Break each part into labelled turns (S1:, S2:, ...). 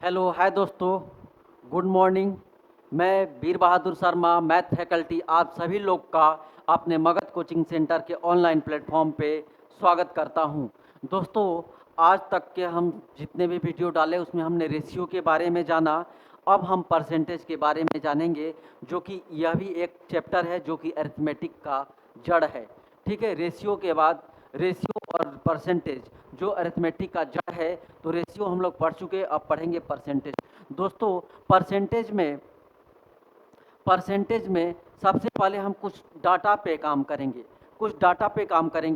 S1: Hello hi दोस्तों, good morning. मैं वीर बहादुर Sharma, math faculty, आप सभी लोग का अपने मगध कोचिंग सेंटर के ऑनलाइन प्लेटफॉर्म पे स्वागत करता हूं। दोस्तों, आज तक के हम जितने भी वीडियो डाले उसमें हमने रेशियो के बारे में जाना। अब हम परसेंटेज के बारे में जानेंगे, जो कि यह भी एक चैप्टर है जो कि अरिथमेटिक का जड़ है। ठीक है, रेशियो के बाद रेशियो और परसेंटेज जो अरिथमेटिक का जड़ है, तो रेशियो हम लोग पढ़ चुके, अब पढ़ेंगे परसेंटेज। दोस्तों, परसेंटेज में सबसे पहले हम कुछ डाटा पे काम करेंगे।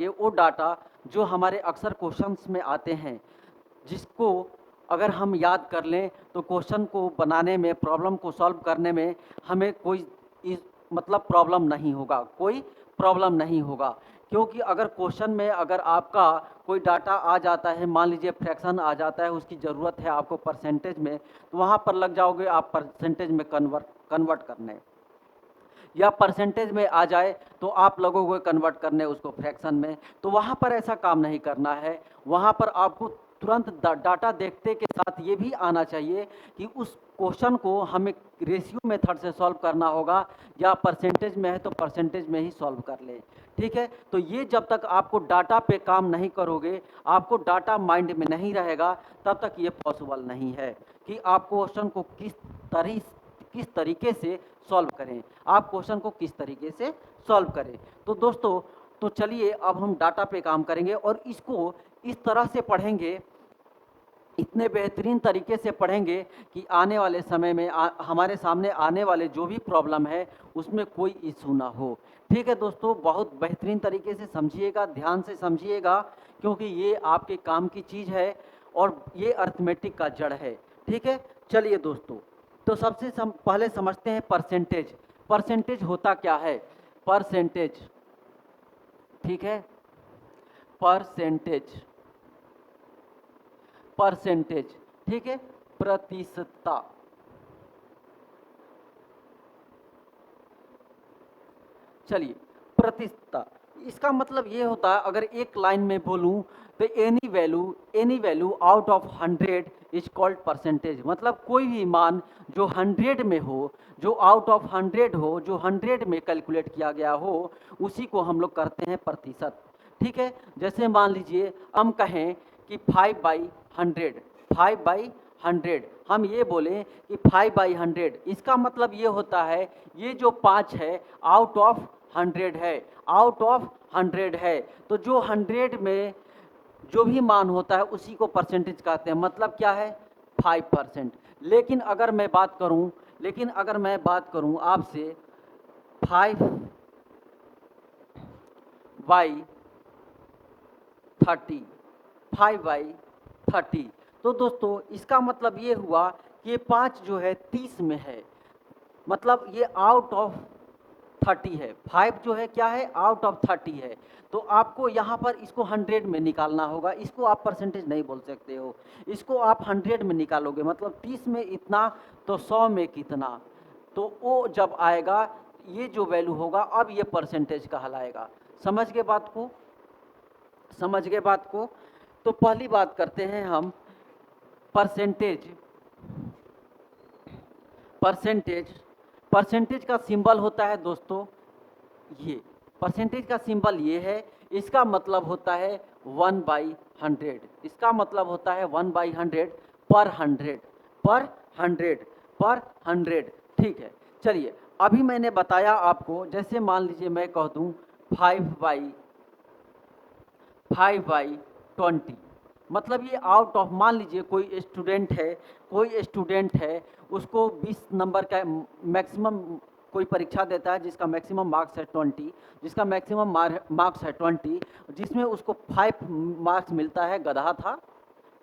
S1: वो डाटा जो हमारे अक्सर क्वेश्चंस में आते हैं, जिसको अगर हम याद कर लें तो क्वेश्चन को बनाने में, प्रॉब्लम को सॉल्व करने में हमें कोई प्रॉब्लम नहीं होगा। क्योंकि अगर क्वेश्चन में अगर आपका कोई डाटा आ जाता है, मान लीजिए फ्रैक्शन आ जाता है, उसकी ज़रूरत है आपको परसेंटेज में, तो वहाँ पर लग जाओगे आप परसेंटेज में कन्वर्ट करने, या परसेंटेज में आ जाए तो आप लगोगे कन्वर्ट करने उसको फ्रैक्शन में। तो वहाँ पर ऐसा काम नहीं करना है। वहाँ पर आपको तुरंत डाटा देखते के साथ ये भी आना चाहिए कि उस क्वेश्चन को हमें रेशियो मेथड से सॉल्व करना होगा, या परसेंटेज में है तो परसेंटेज में ही सॉल्व कर ले। ठीक है, तो ये जब तक आपको डाटा पे काम नहीं करोगे, आपको डाटा माइंड में नहीं रहेगा, तब तक ये पॉसिबल नहीं है कि आप क्वेश्चन को किस तरीके से सॉल्व करें, आप क्वेश्चन को किस तरीके से सॉल्व करें। तो दोस्तों, तो चलिए अब हम डाटा पे काम करेंगे और इसको इस तरह से पढ़ेंगे, इतने बेहतरीन तरीके से पढ़ेंगे कि आने वाले समय में हमारे सामने आने वाले जो भी प्रॉब्लम है उसमें कोई इशू ना हो। ठीक है दोस्तों, बहुत बेहतरीन तरीके से समझिएगा, ध्यान से समझिएगा, क्योंकि ये आपके काम की चीज़ है और ये अरिथमेटिक का जड़ है। ठीक है, चलिए दोस्तों, तो पहले समझते हैं परसेंटेज। परसेंटेज होता क्या है? परसेंटेज, ठीक है, परसेंटेज परसेंटेज ठीक है, प्रतिशतता। चलिए, प्रतिशतता, इसका मतलब ये होता है, अगर एक लाइन में बोलूं तो any value out of 100 is called percentage. मतलब कोई भी मान जो 100 में हो, जो आउट ऑफ 100 हो, जो 100 में कैलकुलेट किया गया हो, उसी को हम लोग करते हैं प्रतिशत। ठीक है, जैसे मान लीजिए हम कहें कि 5/100, 5/100, हम ये बोलें कि 5/100, इसका मतलब ये होता है, ये जो 5 है आउट ऑफ 100 है, आउट ऑफ 100 है। तो जो 100 में जो भी मान होता है उसी को परसेंटेज कहते हैं। मतलब क्या है? 5%। लेकिन अगर मैं बात करूं आपसे 5/30, 5/30, तो दोस्तों इसका मतलब ये हुआ कि ये 5 जो है 30 में है, मतलब ये आउट ऑफ 30 है। 5 जो है क्या है? आउट ऑफ 30 है। तो आपको यहाँ पर इसको 100 में निकालना होगा, इसको आप परसेंटेज नहीं बोल सकते हो, इसको आप 100 में निकालोगे, मतलब 30 में इतना तो 100 में कितना, तो वो जब आएगा ये जो वैल्यू होगा, अब ये परसेंटेज कहलाएगा। समझ गए बात को? तो पहली बात करते हैं हम परसेंटेज। परसेंटेज का सिंबल होता है दोस्तों ये, परसेंटेज का सिंबल ये है, इसका मतलब होता है 1/100, इसका मतलब होता है 1/100, पर 100। ठीक है, चलिए, अभी मैंने बताया आपको, जैसे मान लीजिए मैं कह दूं 5/20, मतलब ये आउट ऑफ, मान लीजिए कोई स्टूडेंट है, उसको 20 नंबर का मैक्सिमम, कोई परीक्षा देता है जिसका मैक्सिमम मार्क्स है 20, जिसका मैक्सिमम मार्क्स है 20, जिसमें उसको 5 मार्क्स मिलता है, गधा था,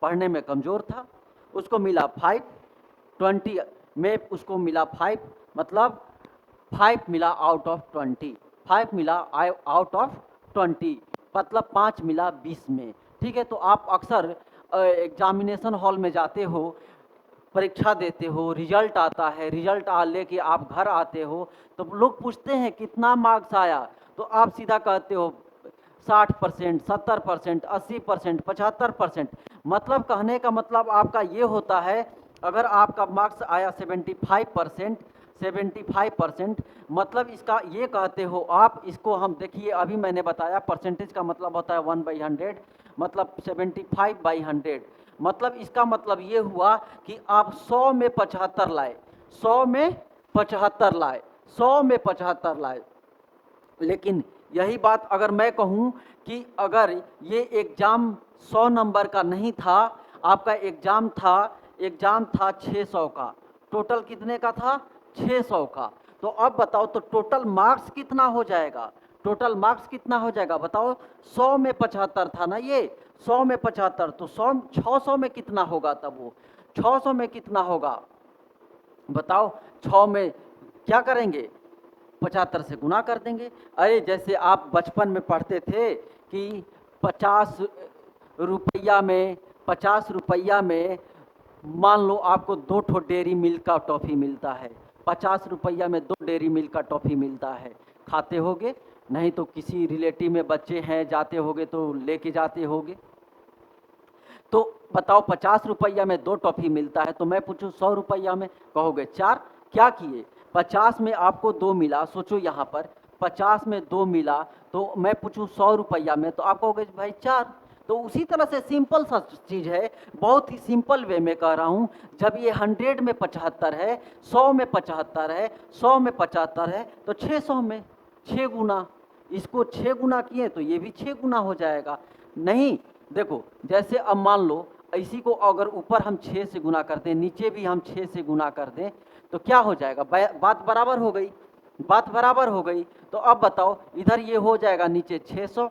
S1: पढ़ने में कमज़ोर था, उसको मिला 5, 20 में उसको मिला 5, मतलब 5 मिला आउट ऑफ 20, 5 मिला आउट ऑफ 20, मतलब 5 मिला 20 में। ठीक है, तो आप अक्सर एग्जामिनेशन हॉल में जाते हो, परीक्षा देते हो, रिजल्ट आता है, रिजल्ट लेके आप घर आते हो, तो लोग पूछते हैं कितना मार्क्स आया, तो आप सीधा कहते हो 60%, 70%, 80%, 75%। मतलब कहने का मतलब आपका ये होता है अगर आपका मार्क्स आया 75%, 75%, मतलब इसका ये कहते हो आप, इसको हम देखिए अभी मैंने बताया परसेंटेज का मतलब होता है 1/100, मतलब 75/100, मतलब इसका मतलब ये हुआ कि आप 100 में 75 लाए, 100 में 75 लाए, 100 में 75 लाए। लेकिन यही बात अगर मैं कहूँ कि अगर ये एग्ज़ाम 100 नंबर का नहीं था, आपका एग्ज़ाम था 600 का, टोटल कितने का था? 600 का। तो अब बताओ तो टोटल मार्क्स कितना हो जाएगा? टोटल मार्क्स कितना हो जाएगा बताओ? 100 में 75 था ना ये, 100 में 75, तो 100 600 में कितना होगा तब वो? 600 में कितना होगा बताओ? 6 में क्या करेंगे? 75 से गुना कर देंगे। अरे जैसे आप बचपन में पढ़ते थे कि 50 रुपया में, 50 रुपया में मान लो आपको 2 ठो डेयरी मिल्क का टॉफ़ी मिलता है, 50 रुपया में 2 डेयरी मिल्क का टॉफ़ी मिलता है, खाते होगे? नहीं तो किसी रिलेटिव में बच्चे हैं, जाते होगे तो लेके जाते होगे। तो बताओ 50 रुपया में 2 टॉफ़ी मिलता है, तो मैं पूछूं 100 रुपया में, कहोगे 4। क्या किए? 50 में आपको 2 मिला, सोचो यहाँ पर 50 में 2 मिला, तो मैं पूछूं 100 रुपया में, तो आप कहोगे भाई 4। तो उसी तरह से सिंपल सा चीज़ है, बहुत ही सिंपल वे में कह रहा हूँ। जब ये 100 में 75 है, 100 में 75 है, 100 में 75 है, तो 600 में 6 गुना, इसको 6 गुना किए तो ये भी 6 गुना हो जाएगा। नहीं, देखो जैसे अब मान लो इसी को अगर ऊपर हम 6 से गुना कर दें, नीचे भी हम 6 से गुना कर दें, तो क्या हो जाएगा? बात बराबर हो गई, बात बराबर हो गई। तो अब बताओ इधर ये हो जाएगा नीचे 600,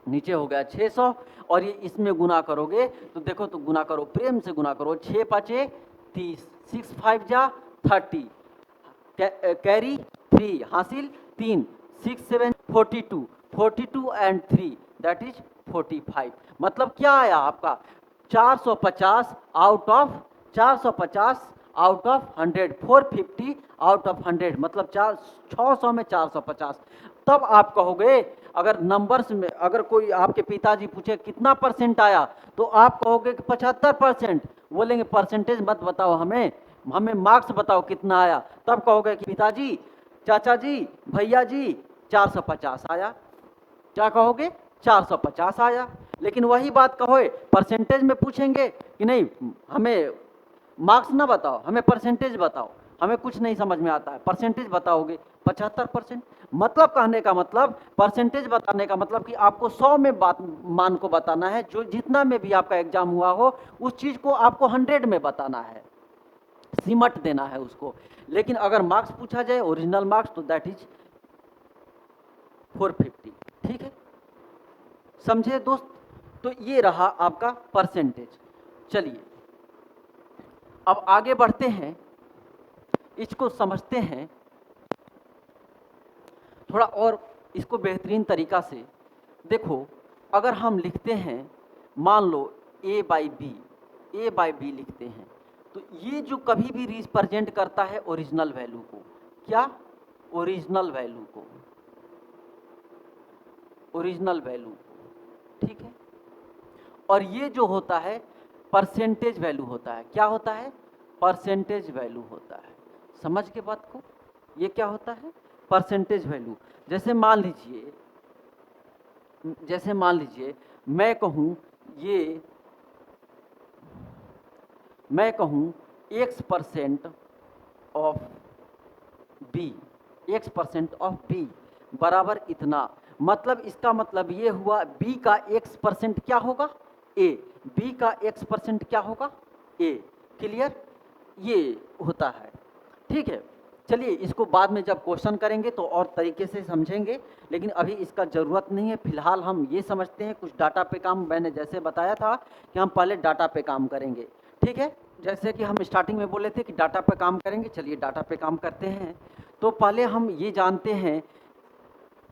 S1: नीचे हो गया 600, और ये इसमें गुना करोगे तो देखो, तो गुना करो, प्रेम से गुना करो, 6 पाँचे 30, 6 5 जा 30, कैरी 3, हासिल 3, 6 7 42, 42 एंड 3 दैट इज 45। मतलब क्या आया आपका? 450 out of 450 out of 100, 450 out of 100, मतलब 600 में 450। तब आप कहोगे, अगर नंबर्स में अगर कोई आपके पिताजी पूछे कितना परसेंट आया, तो आप कहोगे कि 75%। बोलेंगे परसेंटेज मत बताओ हमें, हमें मार्क्स बताओ कितना आया। तब कहोगे कि पिताजी, चाचा जी, भैया जी 450 आया। क्या कहोगे? 450 आया। लेकिन वही बात कहो परसेंटेज में पूछेंगे कि नहीं, हमें मार्क्स ना बताओ, हमें परसेंटेज बताओ, हमें कुछ नहीं समझ में आता है, परसेंटेज बताओगे 75%। मतलब कहने का मतलब, परसेंटेज बताने का मतलब कि आपको 100 में बात मान को बताना है, जो जितना में भी आपका एग्जाम हुआ हो उस चीज़ को आपको 100 में बताना है, सिमट देना है उसको। लेकिन अगर मार्क्स पूछा जाए, ओरिजिनल मार्क्स, तो दैट इज 450। ठीक है, समझे दोस्त? तो ये रहा आपका परसेंटेज। चलिए अब आगे बढ़ते हैं, इसको समझते हैं थोड़ा और इसको बेहतरीन तरीका से। देखो, अगर हम लिखते हैं, मान लो A by B, A by B लिखते हैं, तो ये जो कभी भी रिप्रेजेंट करता है ओरिजिनल वैल्यू को। क्या? ओरिजिनल वैल्यू को, ओरिजिनल वैल्यू। ठीक है, और ये जो होता है परसेंटेज वैल्यू होता है। क्या होता है? परसेंटेज वैल्यू होता है। समझ के बात को? ये क्या होता है? Percentage value. जैसे मान लीजिए, जैसे मान लीजिए मैं कहूँ ये, मैं कहूँ x% of B, x% of B बराबर इतना। मतलब इसका मतलब ये हुआ b का x% क्या होगा? a। b का x% क्या होगा? a। क्लियर? ये होता है। ठीक है, चलिए इसको बाद में जब क्वेश्चन करेंगे तो और तरीके से समझेंगे, लेकिन अभी इसका ज़रूरत नहीं है। फिलहाल हम ये समझते हैं कुछ डाटा पे काम, मैंने जैसे बताया था कि हम पहले डाटा पे काम करेंगे। ठीक है, जैसे कि हम स्टार्टिंग में बोले थे कि डाटा पे काम करेंगे, चलिए डाटा पे काम करते हैं। तो पहले हम ये जानते हैं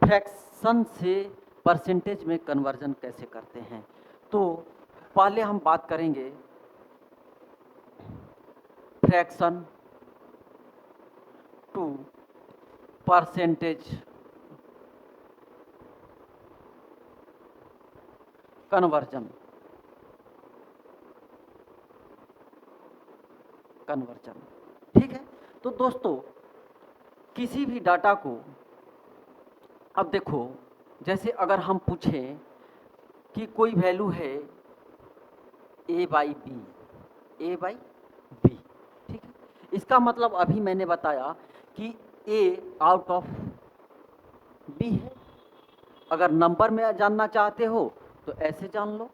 S1: फ्रैक्शन से परसेंटेज में कन्वर्जन कैसे करते हैं। तो पहले हम बात करेंगे fraction to percentage conversion. Conversion. ठीक है, तो दोस्तों किसी भी डाटा को, अब देखो जैसे अगर हम पूछें कि कोई वैल्यू है a/b, ठीक है, इसका मतलब अभी मैंने बताया कि a आउट ऑफ b है। अगर नंबर में जानना चाहते हो तो ऐसे जान लो,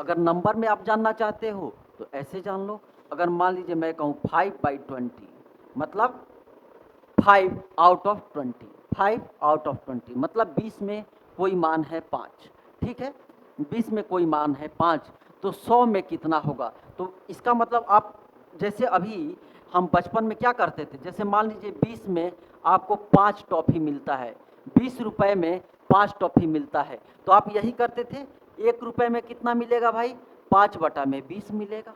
S1: अगर नंबर में आप जानना चाहते हो तो ऐसे जान लो। अगर मान लीजिए मैं कहूँ 5/20, मतलब 5 आउट ऑफ 20, 5 आउट ऑफ 20 मतलब 20 में कोई मान है 5। ठीक है, 20 में कोई मान है 5, तो 100 में कितना होगा? तो इसका मतलब आप, जैसे अभी हम बचपन में क्या करते थे, जैसे मान लीजिए 20 में आपको 5 टॉफ़ी मिलता है, 20 रुपए में 5 टॉफ़ी मिलता है, तो आप यही करते थे। 1 रुपए में कितना मिलेगा भाई? 5/20 मिलेगा,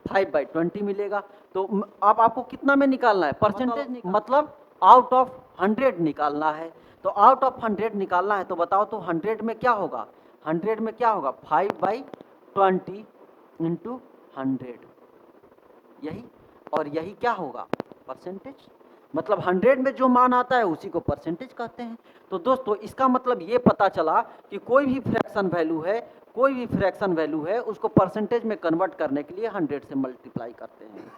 S1: 5/20 मिलेगा। तो अब आपको कितना में निकालना है? परसेंटेज, मतलब आउट ऑफ 100 निकालना है। तो आउट ऑफ 100 निकालना है, तो बताओ तो 100 में क्या होगा? 100 में क्या होगा? 5/20 इंटू 100, यही, और यही क्या होगा? परसेंटेज। मतलब 100 में जो मान आता है उसी को परसेंटेज कहते हैं। तो दोस्तों इसका मतलब ये पता चला कि कोई भी फ्रैक्शन वैल्यू है, कोई भी फ्रैक्शन वैल्यू है, उसको परसेंटेज में कन्वर्ट करने के लिए 100 से मल्टीप्लाई करते हैं।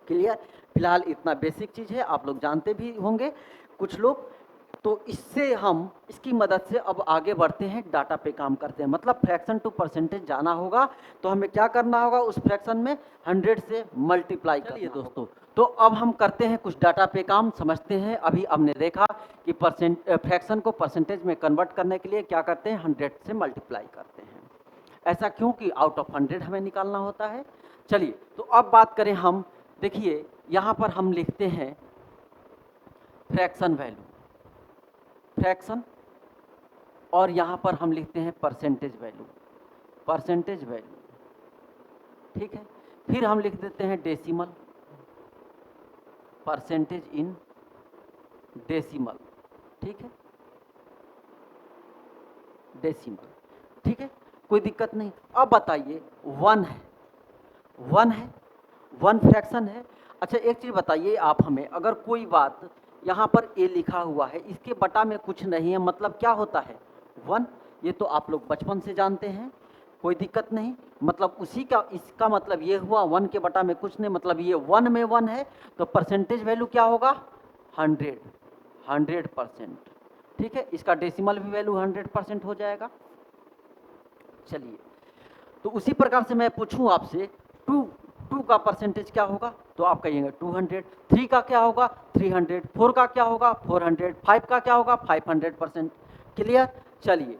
S1: क्लियर? फिलहाल इतना बेसिक चीज़ है, आप लोग जानते भी होंगे कुछ लोग। तो इससे हम, इसकी मदद से अब आगे बढ़ते हैं, डाटा पे काम करते हैं। मतलब फ्रैक्शन टू परसेंटेज जाना होगा तो हमें क्या करना होगा? उस फ्रैक्शन में 100 से मल्टीप्लाई करना होगा। दोस्तों तो अब हम करते हैं कुछ डाटा पे काम, समझते हैं। अभी हमने देखा कि फ्रैक्शन को परसेंटेज में कन्वर्ट करने के लिए क्या करते हैं? 100 से मल्टीप्लाई करते हैं। ऐसा क्यों? कि आउट ऑफ 100 हमें निकालना होता है। चलिए तो अब बात करें हम, देखिए यहाँ पर हम लिखते हैं फ्रैक्शन वैल्यू, फ्रैक्शन, और यहाँ पर हम लिखते हैं परसेंटेज वैल्यू, परसेंटेज वैल्यू। ठीक है, फिर हम लिख देते हैं डेसिमल, परसेंटेज इन डेसिमल। ठीक है, डेसिमल। ठीक है, कोई दिक्कत नहीं। अब बताइए 1 है, 1 है, 1 फ्रैक्शन है। अच्छा एक चीज़ बताइए आप हमें, अगर कोई बात यहाँ पर ए लिखा हुआ है, इसके बटा में कुछ नहीं है, मतलब क्या होता है? 1। ये तो आप लोग बचपन से जानते हैं, कोई दिक्कत नहीं। मतलब उसी का, इसका मतलब ये हुआ 1 के बटा में कुछ नहीं, मतलब ये 1 में 1 है, तो परसेंटेज वैल्यू क्या होगा? 100, 100%। ठीक है, इसका डेसिमल भी वैल्यू 100% हो जाएगा। चलिए तो उसी प्रकार से मैं पूछूं आपसे, 2 का परसेंटेज क्या होगा? तो आप कहिएगा 200। 3 का क्या होगा? 300। 4 का क्या होगा? 400। 5 का क्या होगा? 500%। क्लियर? चलिए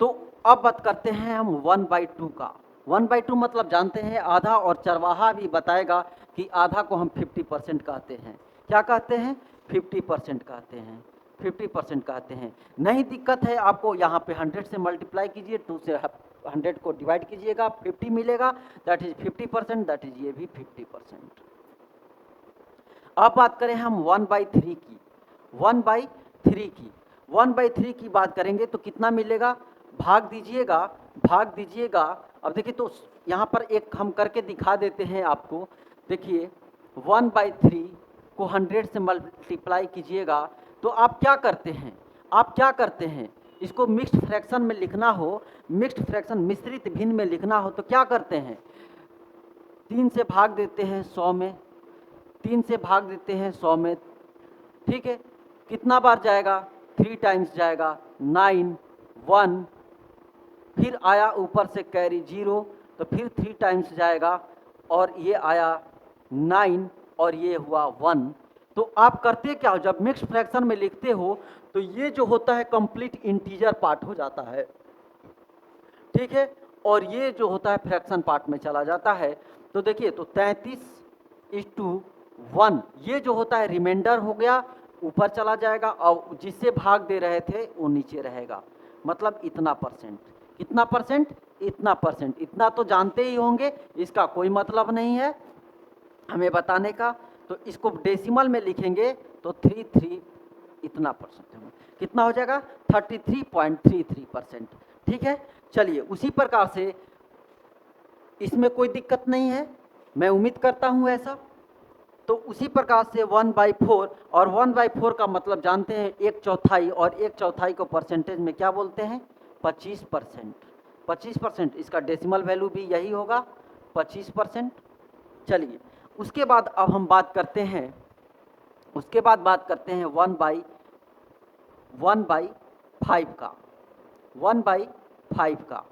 S1: तो अब बात करते हैं हम 1/2 का। 1/2 मतलब जानते हैं आधा, और चरवाहा भी बताएगा कि आधा को हम 50% कहते हैं। क्या कहते हैं? 50% कहते हैं, 50% कहते हैं। नहीं दिक्कत है आपको, यहाँ पे 100 से मल्टीप्लाई कीजिए, 2 से 100 को डिवाइड कीजिएगा, 50 मिलेगा, दैट इज 50%, दैट इज ये भी 50%। अब बात करें हम 1/3 की, 1/3 की, 1/3 की बात करेंगे तो कितना मिलेगा? भाग दीजिएगा, भाग दीजिएगा। अब देखिए तो यहाँ पर एक हम करके दिखा देते हैं आपको। देखिए 1/3 को 100 से मल्टीप्लाई कीजिएगा तो आप क्या करते हैं? आप क्या करते हैं? इसको मिक्स्ड फ्रैक्शन में लिखना हो, मिक्स्ड फ्रैक्शन मिश्रित भिन्न में लिखना हो तो क्या करते हैं? 3 से भाग देते हैं 100 में, 3 से भाग देते हैं 100 में। ठीक है, कितना बार जाएगा? 3 टाइम्स जाएगा, 9, 1, फिर आया ऊपर से कैरी 0, तो फिर 3 टाइम्स जाएगा, और ये आया 9 और ये हुआ 1। तो आप करते क्या हो? जब मिक्स्ड फ्रैक्शन में लिखते हो तो ये जो होता है कंप्लीट इंटीजर पार्ट हो जाता है। ठीक है, और ये जो होता है फ्रैक्शन पार्ट में चला जाता है। तो देखिए तो 33:1 ये जो होता है रिमाइंडर हो गया, ऊपर चला जाएगा, और जिससे भाग दे रहे थे वो नीचे रहेगा। मतलब इतना परसेंट, कितना परसेंट? इतना परसेंट। इतना तो जानते ही होंगे, इसका कोई मतलब नहीं है हमें बताने का। तो इसको डेसिमल में लिखेंगे तो 33 इतना परसेंट, कितना हो जाएगा? 33.33%। ठीक है, चलिए उसी प्रकार से इसमें कोई दिक्कत नहीं है, मैं उम्मीद करता हूँ ऐसा। तो उसी प्रकार से 1/4, और 1/4 का मतलब जानते हैं 1/4, और 1/4 को परसेंटेज में क्या बोलते हैं? 25%। 25%, इसका डेसिमल वैल्यू भी यही होगा, 25%। चलिए, उसके बाद अब हम बात करते हैं 1/5 का। 1/5 का,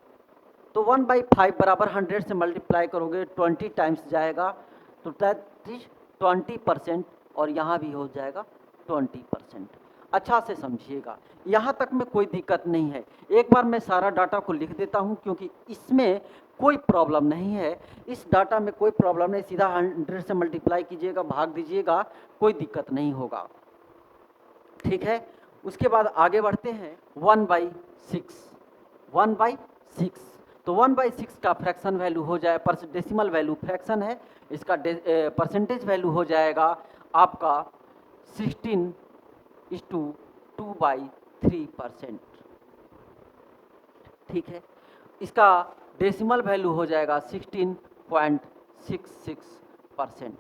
S1: तो 1/5 बराबर 100 से मल्टीप्लाई करोगे 20 टाइम्स जाएगा, तो दैट इज 20%, और यहाँ भी हो जाएगा 20%। अच्छा से समझिएगा, यहाँ तक में कोई दिक्कत नहीं है। एक बार मैं सारा डाटा को लिख देता हूँ, क्योंकि इसमें कोई प्रॉब्लम नहीं है, इस डाटा में कोई प्रॉब्लम नहीं, सीधा 100 से मल्टीप्लाई कीजिएगा, भाग दीजिएगा, कोई दिक्कत नहीं होगा। ठीक है, उसके बाद आगे बढ़ते हैं 1/6। 1/6, तो 1/6 का फ्रैक्शन वैल्यू हो जाए, डेसिमल वैल्यू फ्रैक्शन है, इसका परसेंटेज वैल्यू हो जाएगा आपका 16:2/3%। ठीक है, इसका डेसिमल वैल्यू हो जाएगा 16.66%।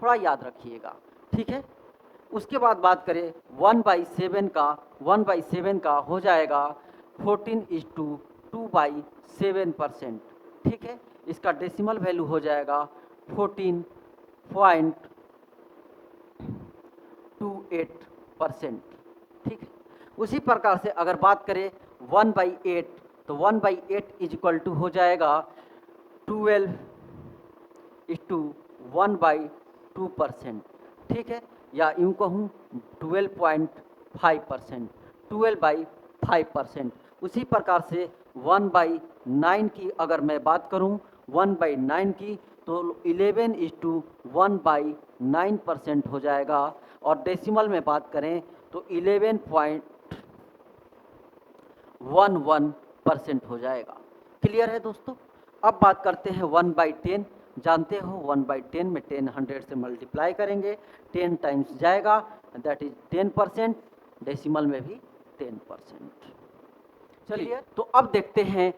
S1: थोड़ा याद रखिएगा। ठीक है, उसके बाद बात करें 1/7 का। 1/7 का हो जाएगा 14:2/7%। ठीक है, इसका डेसिमल वैल्यू हो जाएगा 14.28%। ठीक है, उसी प्रकार से अगर बात करें 1/8, तो 1/8 इज इक्वल टू हो जाएगा 12:1/2%। ठीक है, या यूँ कहूँ 12.5%, 12/5%। उसी प्रकार से 1/9 की अगर मैं बात करूं, 1/9 की, तो 11:1/9% हो जाएगा, और डेसिमल में बात करें तो 11.11% हो जाएगा। क्लियर है दोस्तों? अब बात करते हैं 1/10। जानते हो 1/10 में 10 100 से मल्टीप्लाई करेंगे, 10 टाइम्स जाएगा, दैट इज 10%, डेसिमल में भी 10%। चलिए, तो अब देखते हैं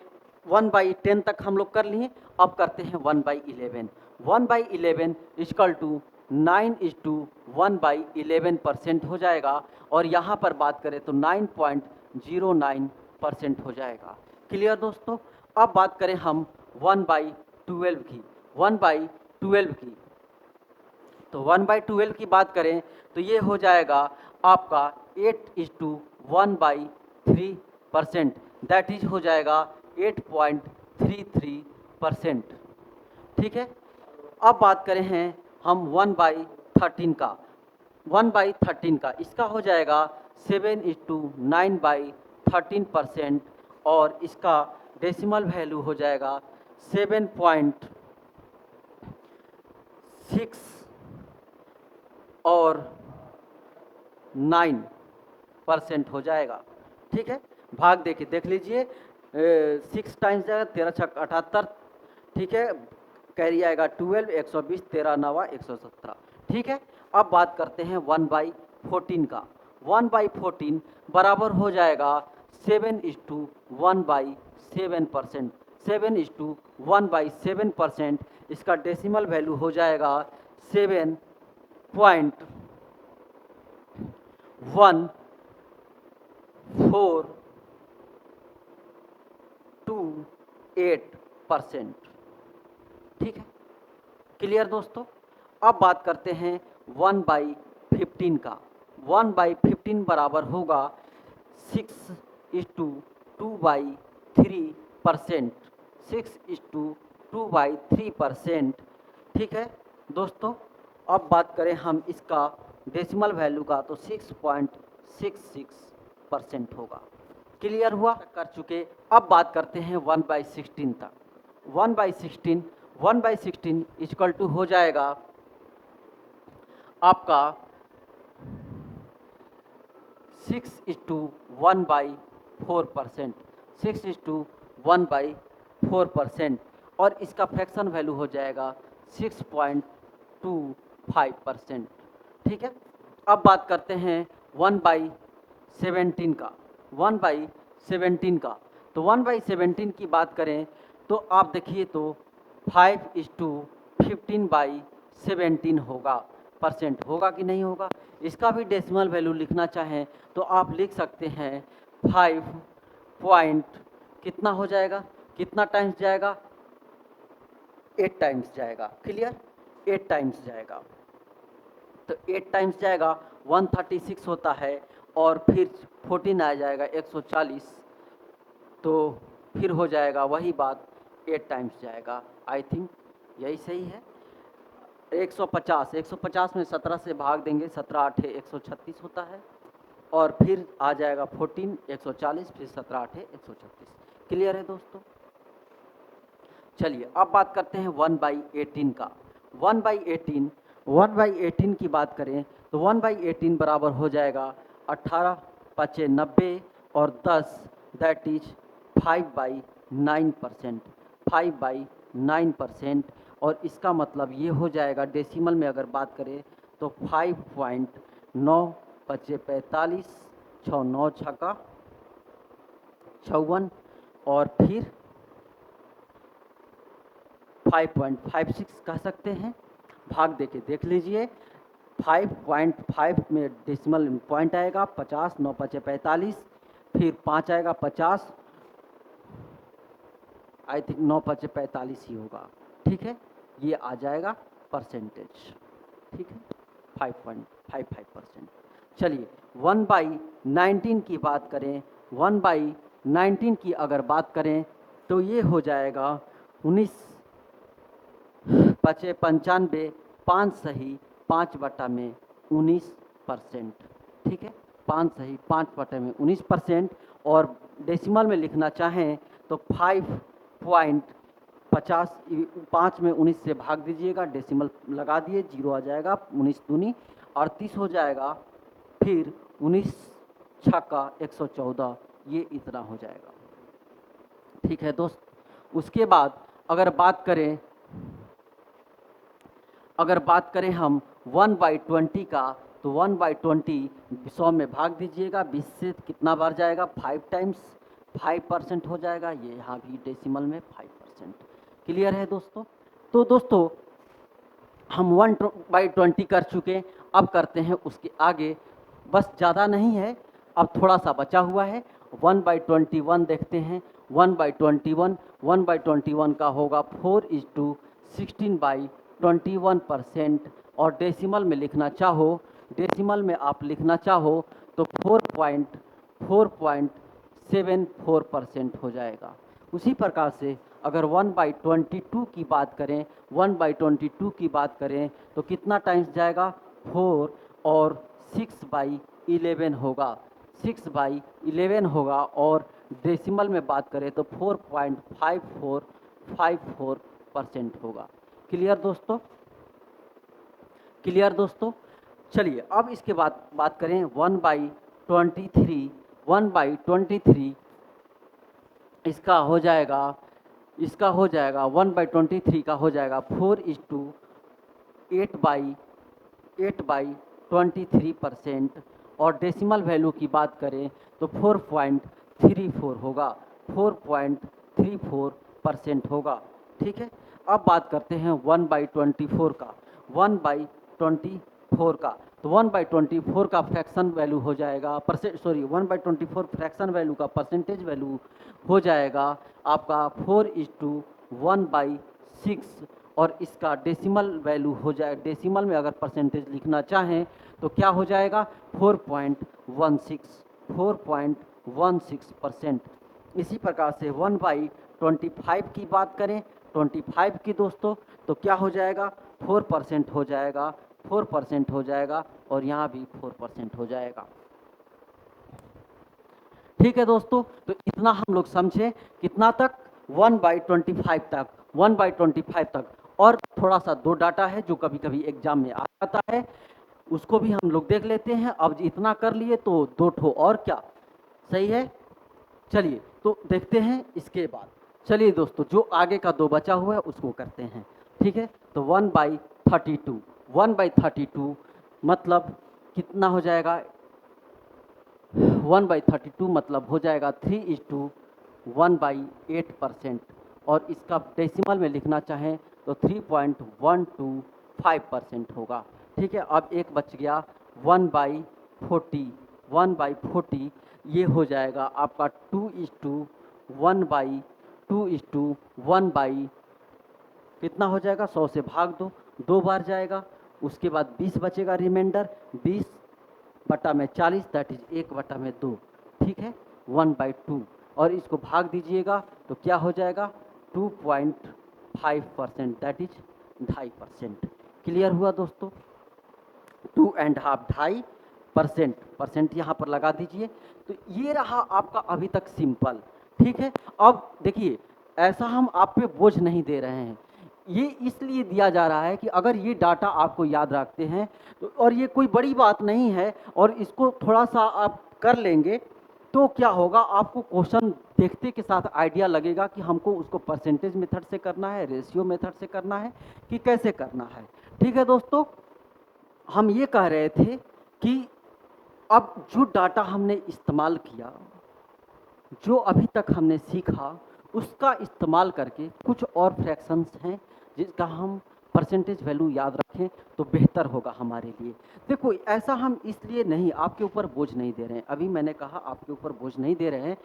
S1: 1/10 तक हम लोग कर लिए, अब करते हैं 1/11। 1/11 इक्वल टू 9:1/11% हो जाएगा, और यहाँ पर बात करें तो 9.09% हो जाएगा। क्लियर दोस्तों? अब बात करें हम 1/12 की। 1/12 की, तो 1/12 की बात करें तो ये हो जाएगा आपका 8:1/3%, दैट इज हो जाएगा 8.33%। ठीक है, अब बात करें हैं हम 1/13 का। 1/13 का, इसका हो जाएगा 7:9/13%, और इसका डेसिमल वैल्यू हो जाएगा 7.6 और 9% हो जाएगा। ठीक है, भाग देके देख लीजिए, 6 टाइम्स जाएगा 13 छक 78। ठीक है, कैरी आएगा 12, 120, 13 9 117। ठीक है, अब बात करते हैं 1/14 का। 1/14 बराबर हो जाएगा 7:1/7%। 7:1/7%, इसका डेसिमल वैल्यू हो जाएगा 7.1428%। ठीक है, क्लियर दोस्तों? अब बात करते हैं 1/15 का। 1/15 बराबर होगा 6:2/3%। 6:2/3%। ठीक है दोस्तों, अब बात करें हम इसका डेसिमल वैल्यू का, तो 6.66% होगा। क्लियर हुआ? कर चुके। अब बात करते हैं 1/16 तक। 1/16 इक्वल टू हो जाएगा आपका 6:1/4%। 6:1/4%, और इसका फ्रैक्शन वैल्यू हो जाएगा 6.25%। ठीक है, अब बात करते हैं 1/17 का। 1/17 का, तो 1/17 की बात करें तो आप देखिए तो 15/17 होगा, परसेंट होगा कि नहीं होगा। इसका भी डेसिमल वैल्यू लिखना चाहें तो आप लिख सकते हैं 5 पॉइंट कितना हो जाएगा, कितना टाइम्स जाएगा, 8 टाइम्स जाएगा। क्लियर, 8 टाइम्स जाएगा। तो 8 टाइम्स जाएगा 136 होता है, और फिर 14 आ जाएगा 140, तो फिर हो जाएगा वही बात, 8 टाइम्स जाएगा। आई थिंक यही सही है। 150 में 17 से भाग देंगे, 17 8 136 होता है, और फिर आ जाएगा 14 140, फिर 17 8 136। क्लियर है दोस्तों। चलिए अब बात करते हैं 1/18 का। 1/18 की बात करें तो 1/18 बराबर हो जाएगा 18 5 90 और 10, दैट इज 5/9%, 5/9%। और इसका मतलब ये हो जाएगा, डेसिमल में अगर बात करें तो 5.9 5 45, 6 9 छक्का 56, और फिर 5.56 कह सकते हैं। भाग देके देख लीजिए, 5.5 में डेसिमल पॉइंट आएगा 50, 9 5 45, फिर 5 आएगा 50, आई थिंक 9 5 45 ही होगा। ठीक है, ये आ जाएगा परसेंटेज। ठीक है, 5.55%। चलिए 1/19 की बात करें, 1/19 की अगर बात करें तो ये हो जाएगा 19 5 95, 5 सही 5/19%। ठीक है, 5 सही 5/19%। और डेसिमल में लिखना चाहें तो 5.50, 5 में 19 से भाग दीजिएगा, डेसिमल लगा दिए, 0 आ जाएगा, 19 दूनी 38 हो जाएगा, फिर 19 छक्का 114, ये इतना हो जाएगा। ठीक है दोस्त। उसके बाद अगर बात करें हम 1/20 का, तो 1/20 100 में भाग दीजिएगा, 20 से कितना बार जाएगा, 5 टाइम्स, 5% हो जाएगा। ये यहाँ भी डेसिमल में 5%। क्लियर है दोस्तों। तो दोस्तों हम 1/20 कर चुके, अब करते हैं उसके आगे, बस ज़्यादा नहीं है, अब थोड़ा सा बचा हुआ है। 1/21 देखते हैं। 1/21 का होगा 4:16/21%। और डेसिमल में आप लिखना चाहो तो 4.74% हो जाएगा। उसी प्रकार से अगर 1/22 की बात करें, 1/22 की बात करें तो कितना टाइम्स जाएगा, 4, और 6/11 होगा, 6/11 होगा। और डेसिमल में बात करें तो 4.5454% होगा। क्लियर दोस्तों। चलिए अब इसके बाद बात करें 1/23। 1/23 इसका हो जाएगा 1/23 का हो जाएगा 4:8/23%। और डेसिमल वैल्यू की बात करें तो 4.34 होगा, 4.34% होगा। ठीक है, अब बात करते हैं 1/24 का। 1/24 का, तो 1/24 का फ्रैक्शन वैल्यू हो जाएगा, 1/24 फ्रैक्शन वैल्यू का परसेंटेज वैल्यू हो जाएगा आपका 4:1/6। और इसका डेसिमल वैल्यू हो जाए, डेसिमल में अगर परसेंटेज लिखना चाहें तो क्या हो जाएगा, 4.16%। इसी प्रकार से 1/25 की बात करें, 25 की दोस्तों, तो क्या हो जाएगा, 4% हो जाएगा, 4% हो जाएगा, और यहाँ भी 4% हो जाएगा। ठीक है दोस्तों, तो इतना हम लोग समझे, कितना तक, 1/25 तक, 1/25 तक। और थोड़ा सा 2 डाटा है जो कभी कभी एग्जाम में आ जाता है, उसको भी हम लोग देख लेते हैं। अब इतना कर लिए तो 2 ठो और क्या, सही है। चलिए तो देखते हैं इसके बाद। चलिए दोस्तों, जो आगे का 2 बचा हुआ है उसको करते हैं। ठीक है, तो 1/32 मतलब कितना हो जाएगा, 1/32 मतलब हो जाएगा 3:1/8%। और इसका डेसिमल में लिखना चाहें तो 3.125% होगा। ठीक है, अब एक बच गया 1/40, 1/40 ये हो जाएगा आपका 2:1/2:1 बाई कितना हो जाएगा, 100 से भाग दो, 2 बार जाएगा, उसके बाद 20 बचेगा रिमाइंडर, 20/40 दैट इज 1/2। ठीक है, 1/2 और इसको भाग दीजिएगा तो क्या हो जाएगा 2.5% दैट इज 2.5%। क्लियर हुआ दोस्तों, 2.5 2.5% परसेंट यहाँ पर लगा दीजिए। तो ये रहा आपका अभी तक सिंपल। ठीक है, अब देखिए ऐसा हम आप पे बोझ नहीं दे रहे हैं, ये इसलिए दिया जा रहा है कि अगर ये डाटा आपको याद रखते हैं तो, और ये कोई बड़ी बात नहीं है, और इसको थोड़ा सा आप कर लेंगे तो क्या होगा, आपको क्वेश्चन देखते के साथ आइडिया लगेगा कि हमको उसको परसेंटेज मेथड से करना है, रेशियो मेथड से करना है कि कैसे करना है। ठीक है दोस्तों, हम ये कह रहे थे कि अब जो डाटा हमने इस्तेमाल किया, जो अभी तक हमने सीखा, उसका इस्तेमाल करके कुछ और फ्रैक्शंस हैं जिसका हम परसेंटेज वैल्यू याद रखें तो बेहतर होगा हमारे लिए। देखो ऐसा हम इसलिए नहीं, आपके ऊपर बोझ नहीं दे रहे हैं, अभी मैंने कहा आपके ऊपर बोझ नहीं दे रहे हैं,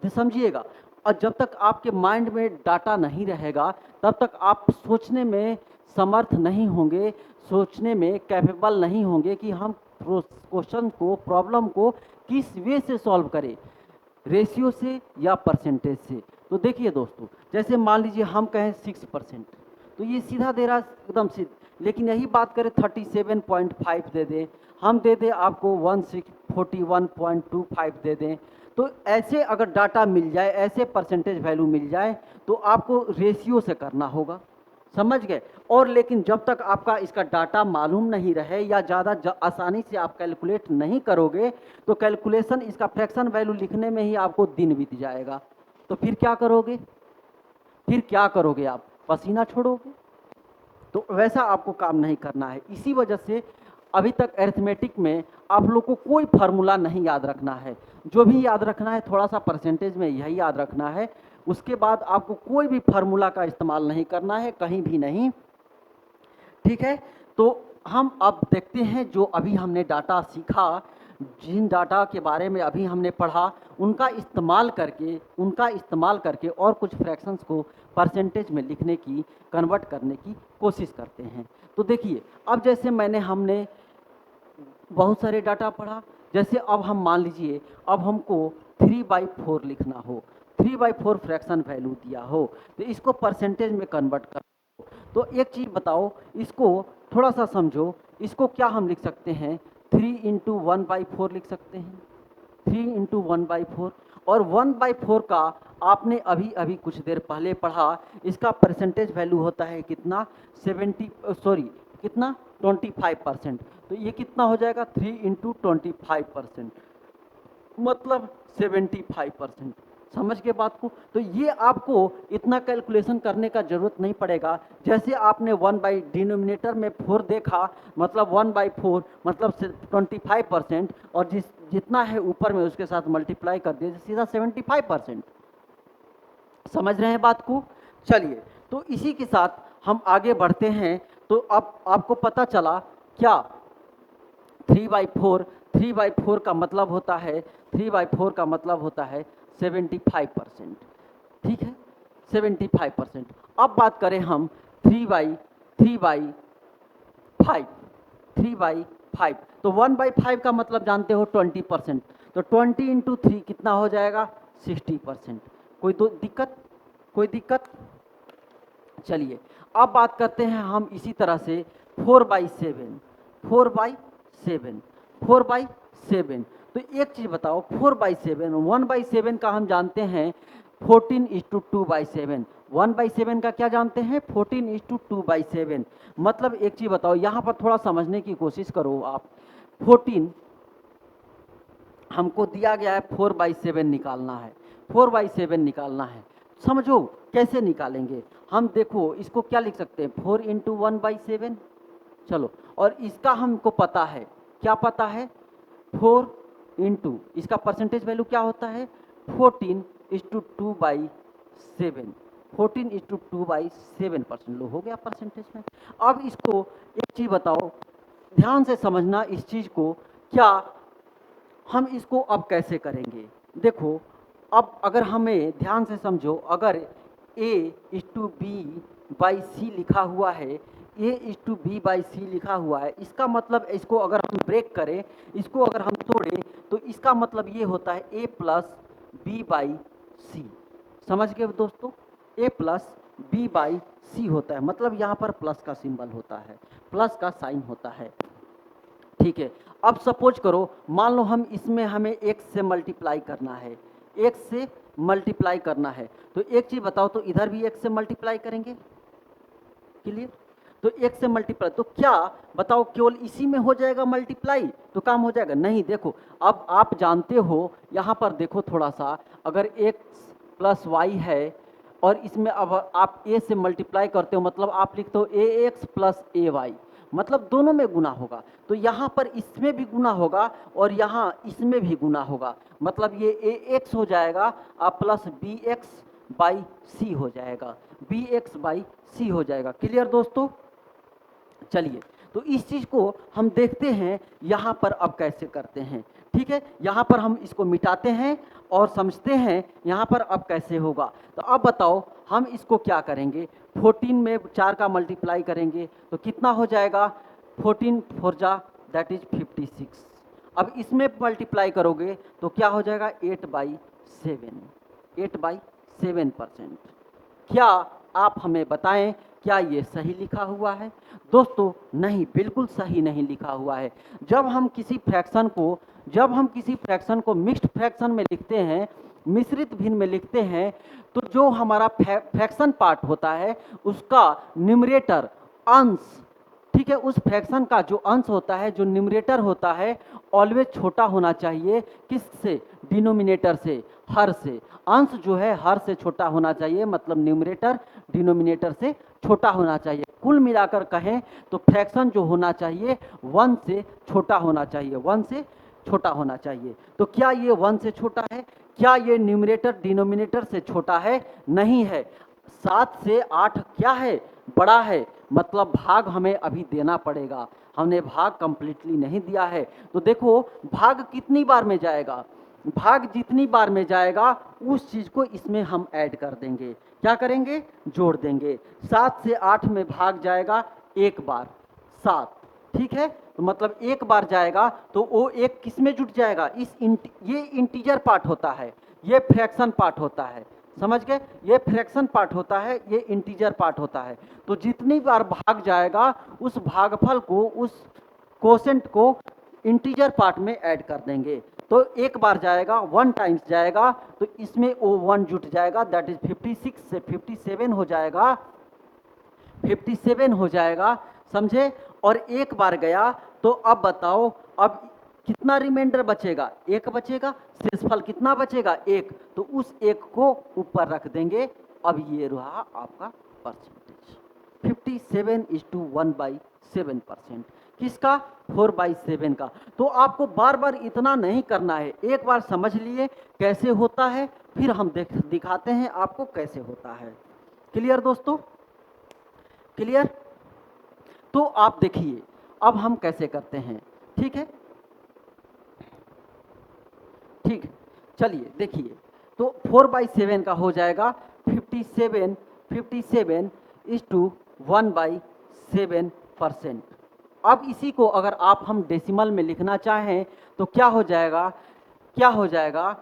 S1: समझिएगा। और जब तक आपके माइंड में डाटा नहीं रहेगा तब तक आप सोचने में समर्थ नहीं होंगे, सोचने में कैपेबल नहीं होंगे कि हम क्वेश्चन को, प्रॉब्लम को किस वे से सॉल्व करें, रेशियो से या परसेंटेज से। तो देखिए दोस्तों, जैसे मान लीजिए हम कहें 6%, तो ये सीधा दे रहा है एकदम सीधा, लेकिन यही बात करें 37.5 दे दें, हम दे दें आपको 41.25 दे दें, तो ऐसे अगर डाटा मिल जाए, ऐसे परसेंटेज वैल्यू मिल जाए तो आपको रेशियो से करना होगा, समझ गए। और लेकिन जब तक आपका इसका डाटा मालूम नहीं रहे या ज़्यादा आसानी से आप कैलकुलेट नहीं करोगे तो कैलकुलेशन, इसका फ्रैक्शन वैल्यू लिखने में ही आपको दिन बीत जाएगा। तो फिर क्या करोगे, फिर क्या करोगे, आप पसीना छोड़ोगे। तो वैसा आपको काम नहीं करना है। इसी वजह से अभी तक अरिथमेटिक में आप लोग को कोई फार्मूला नहीं याद रखना है, जो भी याद रखना है थोड़ा सा परसेंटेज में यही याद रखना है। उसके बाद आपको कोई भी फार्मूला का इस्तेमाल नहीं करना है, कहीं भी नहीं। ठीक है, तो हम अब देखते हैं जो अभी हमने डाटा सीखा, जिन डाटा के बारे में अभी हमने पढ़ा, उनका इस्तेमाल करके और कुछ फ्रैक्शंस को परसेंटेज में लिखने की, कन्वर्ट करने की कोशिश करते हैं। तो देखिए अब जैसे हमने बहुत सारे डाटा पढ़ा, जैसे अब हम मान लीजिए अब हमको 3/4 लिखना हो, 3/4 फ्रैक्शन वैल्यू दिया हो, तो इसको परसेंटेज में कन्वर्ट कर। तो एक चीज़ बताओ, इसको थोड़ा सा समझो, इसको क्या हम लिख सकते हैं, 3/1/4 लिख सकते हैं, 3/1/4। और 1/4 का आपने अभी अभी कुछ देर पहले पढ़ा, इसका परसेंटेज वैल्यू होता है कितना, 25%। तो ये कितना हो जाएगा, 3/25%, मतलब 75%। समझ के बात को। तो ये आपको इतना कैलकुलेशन करने का जरूरत नहीं पड़ेगा। जैसे आपने 1 बाई डिनोमिनेटर में 4 देखा, मतलब 1/4 मतलब 25%, और जितना है ऊपर में उसके साथ मल्टीप्लाई कर दिया, सीधा 75%। समझ रहे हैं बात को। चलिए, तो इसी के साथ हम आगे बढ़ते हैं। तो अब आपको पता चला क्या, 3/4 का मतलब होता है, 3/4 का मतलब होता है 75%। ठीक है, 75%। अब बात करें हम 3/5, 3/5, तो 1/5 का मतलब जानते हो 20%, तो 20 × 3 कितना हो जाएगा, 60%। कोई तो दिक्कत, कोई दिक्कत। चलिए अब बात करते हैं हम इसी तरह से 4/7, 4/7, 4/7। तो एक चीज़ बताओ, 4/7, 1/7 का हम जानते हैं 14:2/7, 1/7 का क्या जानते हैं, 14:2/7। मतलब एक चीज़ बताओ, यहाँ पर थोड़ा समझने की कोशिश करो आप। 14 हमको दिया गया है, 4/7 निकालना है, 4/7 निकालना है। समझो कैसे निकालेंगे हम। देखो इसको क्या लिख सकते हैं, 4 × 1/7। चलो, और इसका हमको पता है, क्या पता है, 4 × इसका परसेंटेज वैल्यू क्या होता है, 14:2/7। 14 इज टू 2/7% लो हो गया परसेंटेज में। अब इसको एक चीज़ बताओ, ध्यान से समझना इस चीज़ को, क्या हम इसको अब कैसे करेंगे? देखो, अब अगर हमें ध्यान से समझो, अगर a is to B by C लिखा हुआ है, a is to B by C लिखा हुआ है, इसका मतलब इसको अगर हम ब्रेक करें, इसको अगर हम तोड़ें, तो इसका मतलब ये होता है a प्लस बी बाई सी। समझ गए दोस्तों? a प्लस बी बाई सी होता है, मतलब यहाँ पर प्लस का सिंबल होता है, प्लस का साइन होता है। ठीक है, अब सपोज करो, मान लो हम इसमें हमें x से मल्टीप्लाई करना है, x से मल्टीप्लाई करना है, तो एक चीज़ बताओ, तो इधर भी x से मल्टीप्लाई करेंगे, क्लियर? तो x से मल्टीप्लाई, तो क्या बताओ केवल इसी में हो जाएगा मल्टीप्लाई तो काम हो जाएगा? नहीं। देखो, अब आप जानते हो, यहाँ पर देखो थोड़ा सा, अगर x प्लस वाई है और इसमें अब आप a से मल्टीप्लाई करते हो, मतलब आप लिखते हो ax प्लस ay, मतलब दोनों में गुना होगा, तो यहाँ पर इसमें भी गुना होगा और यहाँ इसमें भी गुना होगा, मतलब ये ax हो जाएगा आप प्लस bx बाई सी हो जाएगा, bx बाई सी हो जाएगा। क्लियर दोस्तों? चलिए, तो इस चीज़ को हम देखते हैं यहाँ पर अब कैसे करते हैं। ठीक है, यहाँ पर हम इसको मिटाते हैं और समझते हैं यहाँ पर अब कैसे होगा। तो अब बताओ हम इसको क्या करेंगे, 14 में 4 का मल्टीप्लाई करेंगे तो कितना हो जाएगा, 14 4 जा दैट इज 56। अब इसमें मल्टीप्लाई करोगे तो क्या हो जाएगा, 8/7%। क्या आप हमें बताएं, क्या ये सही लिखा हुआ है? दोस्तों नहीं, बिल्कुल सही नहीं लिखा हुआ है। जब हम किसी फ्रैक्शन को मिक्स्ड फ्रैक्शन में लिखते हैं, मिश्रित भिन्न में लिखते हैं, तो जो हमारा फ्रैक्शन पार्ट होता है उसका न्यूमरेटर अंश, ठीक है, उस फ्रैक्शन का जो अंश होता है, जो न्यूमरेटर होता है, ऑलवेज छोटा होना चाहिए। किससे? डिनोमिनेटर से, हर से। अंश जो है हर से छोटा होना चाहिए, मतलब न्यूमरेटर डिनोमिनेटर से छोटा होना चाहिए। कुल मिलाकर कहें तो फ्रैक्शन जो होना चाहिए 1 से छोटा होना चाहिए, 1 से छोटा होना चाहिए। तो क्या ये 1 से छोटा है? क्या ये न्यूमरेटर डिनोमिनेटर से छोटा है? नहीं है। 7 से 8 क्या है? बड़ा है, मतलब भाग हमें अभी देना पड़ेगा, हमने भाग कंप्लीटली नहीं दिया है। तो देखो, भाग कितनी बार में जाएगा, भाग जितनी बार में जाएगा उस चीज़ को इसमें हम ऐड कर देंगे। क्या करेंगे? जोड़ देंगे। 7 से 8 में भाग जाएगा एक बार, 7, ठीक है, तो मतलब एक बार जाएगा तो वो एक किस में जुट जाएगा, ये इंटीजर पार्ट होता है, ये फ्रैक्शन पार्ट होता है। समझ गए? ये फ्रैक्शन पार्ट होता है, ये इंटीजर पार्ट होता है। तो जितनी बार भाग जाएगा उस भागफल को, उस कोसेंट को इंटीजर पार्ट में ऐड कर देंगे। तो एक बार जाएगा, 1 टाइम्स जाएगा, तो इसमें वो 1 जुट जाएगा, दैट इज 56 से 57 हो जाएगा, 57 हो जाएगा। समझे? और एक बार गया तो अब बताओ, अब कितना रिमाइंडर बचेगा? 1 बचेगा। शेषफल कितना बचेगा? 1। तो उस 1 को ऊपर रख देंगे। अब ये रहा आपका परसेंटेज, 57:1/7%। किसका? 4/7 का। तो आपको बार बार इतना नहीं करना है, एक बार समझ लिए कैसे होता है, फिर हम दिखाते हैं आपको कैसे होता है। क्लियर दोस्तों? क्लियर? तो आप देखिए अब हम कैसे करते हैं। ठीक है, ठीक, चलिए देखिए, तो 4/7 का हो जाएगा 57/1/7%। अब इसी को अगर आप हम डेसिमल में लिखना चाहें तो क्या हो जाएगा, क्या हो जाएगा,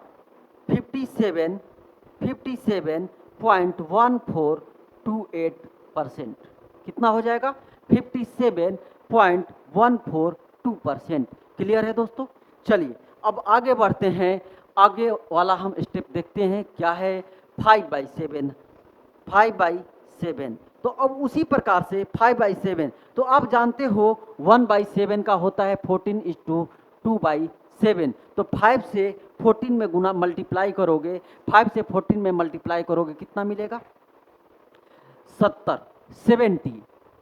S1: 57.1428%। कितना हो जाएगा? 57.142%। क्लियर है दोस्तों? चलिए अब आगे बढ़ते हैं, आगे वाला हम स्टेप देखते हैं क्या है, 5/7। 5/7, तो अब उसी प्रकार से 5/7, तो आप जानते हो 1/7 का होता है 14:2/7। तो 5 से 14 में गुना मल्टीप्लाई करोगे, 5 से 14 में मल्टीप्लाई करोगे, कितना मिलेगा? 70।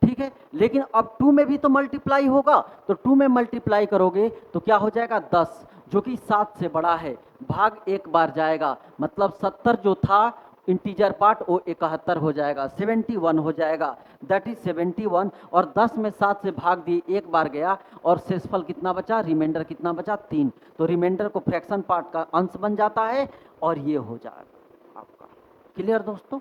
S1: ठीक है, लेकिन अब 2 में भी तो मल्टीप्लाई होगा, तो 2 में मल्टीप्लाई करोगे तो क्या हो जाएगा? 10, जो कि 7 से बड़ा है। भाग एक बार जाएगा, मतलब 70 जो था इंटीजर पार्ट वो 71 हो जाएगा, 71 हो जाएगा, दैट इज 71। और 10 में 7 से भाग दिए, एक बार गया और शेषफल कितना बचा, रिमाइंडर कितना बचा, 3। तो रिमाइंडर को फ्रैक्शन पार्ट का अंश बन जाता है और ये हो जाएगा आपका। क्लियर दोस्तों।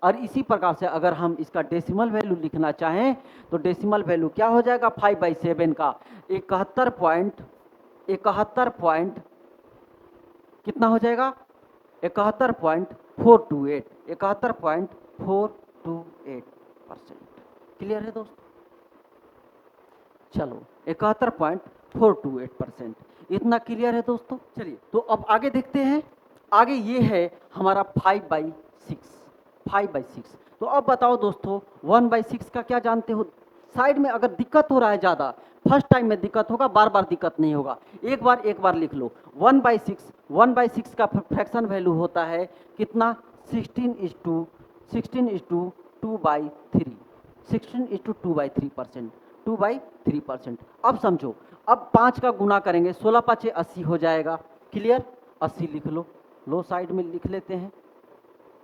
S1: और इसी प्रकार से अगर हम इसका डेसिमल वैल्यू लिखना चाहें तो डेसिमल वैल्यू क्या हो जाएगा, 5/7 का 71 पॉइंट कितना हो जाएगा, 71.428, 71.428%। क्लियर है दोस्तों। चलो 71.428%, इतना क्लियर है दोस्तों। चलिए तो अब आगे देखते हैं। आगे ये है हमारा 5/6। तो अब बताओ दोस्तों 1/6 का क्या जानते हो। साइड में अगर दिक्कत हो रहा है ज़्यादा, फर्स्ट टाइम में दिक्कत होगा, बार बार दिक्कत नहीं होगा, एक बार लिख लो। 1/6 का फ्रैक्शन वैल्यू होता है कितना, 16:2/3, 16:2/3%, 2/3%। अब समझो, अब 5 का गुना करेंगे, 16×5 = 80 हो जाएगा। क्लियर, 80 लिख लो, लो साइड में लिख लेते हैं,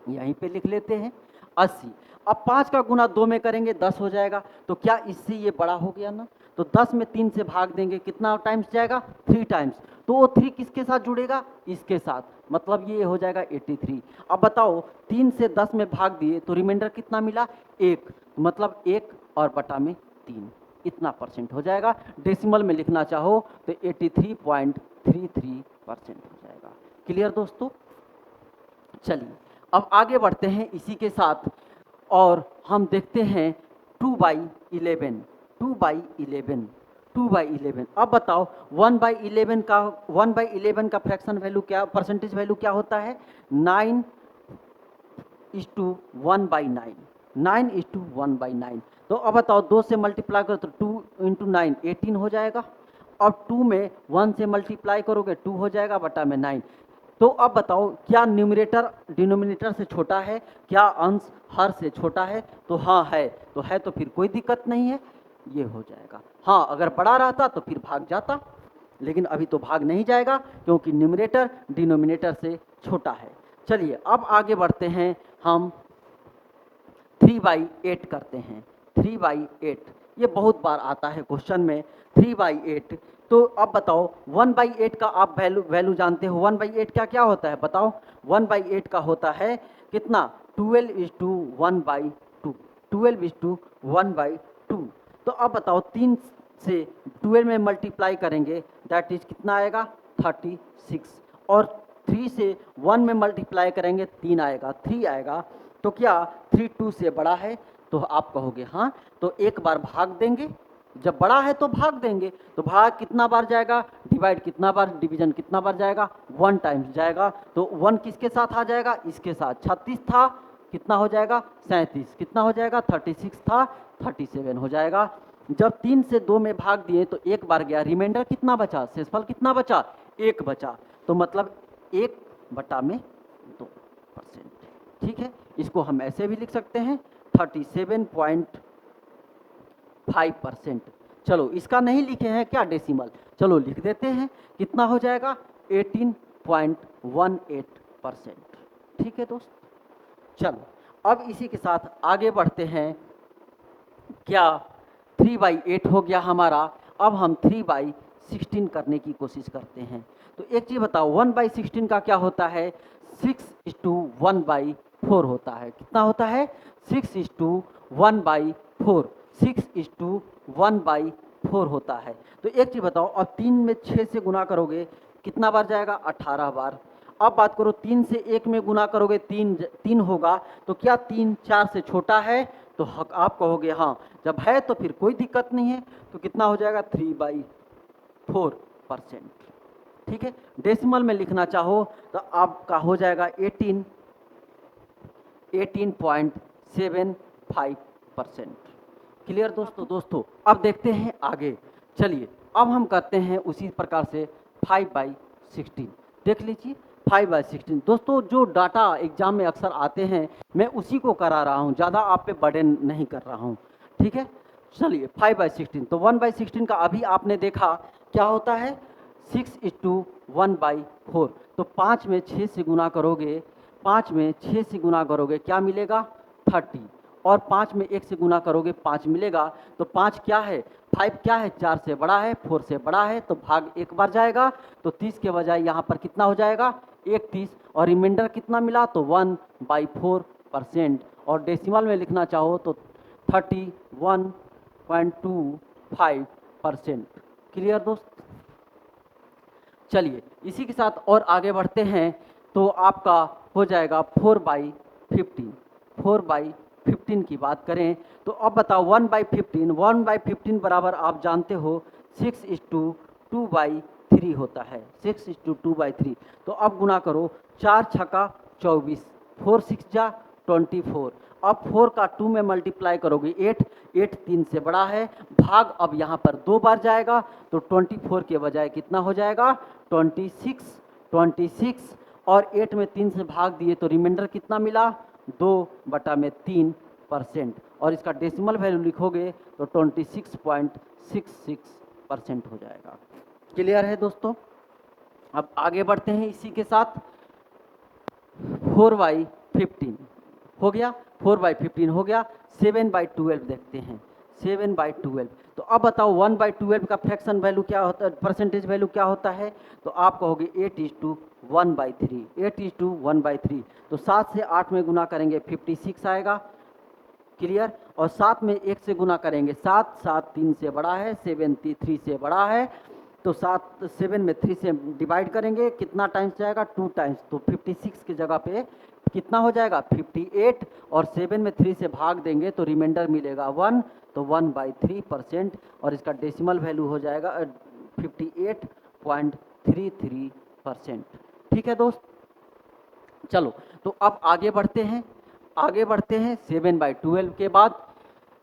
S1: यहीं पे लिख लेते हैं 80। अब 5 का गुना 2 में करेंगे, 10 हो जाएगा। तो क्या इससे ये बड़ा हो गया ना, तो 10 में 3 से भाग देंगे, कितना टाइम्स जाएगा, 3 टाइम्स। तो वो 3 किसके साथ जुड़ेगा, इसके साथ, मतलब ये हो जाएगा 83। अब बताओ 3 से 10 में भाग दिए तो रिमाइंडर कितना मिला, 1, मतलब 1 और बटा में 3, इतना % हो जाएगा। डेसिमल में लिखना चाहो तो 83.33% हो जाएगा। क्लियर दोस्तों। चलिए अब आगे बढ़ते हैं इसी के साथ और हम देखते हैं 2/11, 2/11। अब बताओ 1/11 का फ्रैक्शन वैल्यू क्या, परसेंटेज वैल्यू क्या होता है, 9:1/9, 9:1/9। तो अब बताओ 2 से मल्टीप्लाई करो तो 2 × 9 18 हो जाएगा। अब 2 में 1 से मल्टीप्लाई करोगे 2 हो जाएगा बटा में 9। तो अब बताओ क्या न्यूमरेटर डिनोमिनेटर से छोटा है, क्या अंश हर से छोटा है, तो हाँ है, तो फिर कोई दिक्कत नहीं है, ये हो जाएगा। हाँ अगर बड़ा रहता तो फिर भाग जाता, लेकिन अभी तो भाग नहीं जाएगा क्योंकि न्यूमरेटर डिनोमिनेटर से छोटा है। चलिए अब आगे बढ़ते हैं, हम 3/8 करते हैं। 3/8 ये बहुत बार आता है क्वेश्चन में, 3/8। तो अब बताओ 1/8 का आप वैल्यू जानते हो, 1/8 का क्या होता है बताओ, 1/8 का होता है कितना, 12:1/2, 12:1/2। तो अब बताओ 3 से 12 में मल्टीप्लाई करेंगे, दैट इज कितना आएगा, 36। और 3 से 1 में मल्टीप्लाई करेंगे 3 आएगा, 3 आएगा। तो क्या 3 2 से बड़ा है, तो आप कहोगे हाँ, तो एक बार भाग देंगे, जब बड़ा है तो भाग देंगे। तो भाग कितना बार जाएगा, डिवाइड कितना बार, डिवीजन कितना बार जाएगा, 1 टाइम्स जाएगा। तो 1 किसके साथ आ जाएगा, इसके साथ। 36 था, कितना हो जाएगा, 37, कितना हो जाएगा, 36 था, 37 हो जाएगा। जब 3 से 2 में भाग दिए तो एक बार गया, रिमाइंडर कितना बचा, शेषफल कितना बचा, 1 बचा। तो मतलब 1 बटा में 2%। ठीक है, इसको हम ऐसे भी लिख सकते हैं 37.5%। चलो इसका नहीं लिखे हैं क्या डेसिमल, चलो लिख देते हैं, कितना हो जाएगा, 18.18%। ठीक है दोस्त। चलो अब इसी के साथ आगे बढ़ते हैं, क्या 3/8 हो गया हमारा। अब हम 3/16 करने की कोशिश करते हैं। तो एक चीज़ बताओ, 1/16 का क्या होता है, 6:1/4 होता है। कितना होता है, 6:1/4, 6:1/4 होता है। तो एक चीज़ बताओ, अब 3 में 6 से गुना करोगे कितना बार जाएगा, 18 बार। अब बात करो 3 से 1 में गुना करोगे 3 होगा। तो क्या 3 4 से छोटा है, तो आप कहोगे हाँ, जब है तो फिर कोई दिक्कत नहीं है। तो कितना हो जाएगा, 3/4%। ठीक है, डेसिमल में लिखना चाहो तो आपका हो जाएगा 18.75%। क्लियर दोस्तों। अब देखते हैं आगे। चलिए अब हम करते हैं उसी प्रकार से 5/16। देख लीजिए 5/16 दोस्तों, जो डाटा एग्जाम में अक्सर आते हैं मैं उसी को करा रहा हूँ, ज़्यादा आप पे बर्डन नहीं कर रहा हूँ। ठीक है, चलिए 5/16। तो 1/16 का अभी आपने देखा क्या होता है, 6:1/4। तो 5 में 6 से गुना करोगे 5 में 6 से गुना करोगे क्या मिलेगा 30, और 5 में 1 से गुना करोगे 5 मिलेगा। तो 5 क्या है 5 क्या है 4 से बड़ा है 4 से बड़ा है, तो भाग एक बार जाएगा, तो 30 के बजाय यहाँ पर कितना हो जाएगा 31, और रिमाइंडर कितना मिला तो 1/4%, और डेसिमल में लिखना चाहो तो 31.25%। क्लियर दोस्त। चलिए इसी के साथ और आगे बढ़ते हैं, तो आपका हो जाएगा 4/15। 4/15 की बात करें तो अब बताओ 1/15 बराबर आप जानते हो 6:2/3 होता है, 6:2/3। तो अब गुना करो, 4 छक्का 24, 4 6 जा 24। अब 4 का 2 में मल्टीप्लाई करोगे 8, 8 3 से बड़ा है, भाग अब यहाँ पर 2 बार जाएगा, तो 24 के बजाय कितना हो जाएगा 26, और 8 में 3 से भाग दिए तो रिमाइंडर कितना मिला 2/3%, और इसका डेसिमल वैल्यू लिखोगे तो 26.66% हो जाएगा। क्लियर है दोस्तों। अब आगे बढ़ते हैं इसी के साथ, 4/15 हो गया, 4/15 हो गया। 7/12 देखते हैं, 7/12। तो अब बताओ 1/12 का फ्रैक्शन वैल्यू क्या होता है, परसेंटेज वैल्यू क्या होता है, तो आप कहोगे 8:1/3, 8:1/3। तो 7 से 8 में गुना करेंगे 56 आएगा। क्लियर। और 7 में 1 से गुना करेंगे 7, 7 3 से बड़ा है, 7 3 से बड़ा है, तो 7 में 3 से डिवाइड करेंगे कितना टाइम्स जाएगा 2 टाइम्स, तो 56 की जगह पे कितना हो जाएगा 58, और 7 में 3 से भाग देंगे तो रिमाइंडर मिलेगा 1, तो 1/3%, और इसका डेसिमल वैल्यू हो जाएगा 58.33%। ठीक है दोस्त। चलो तो अब आगे बढ़ते हैं, 7/12 के बाद,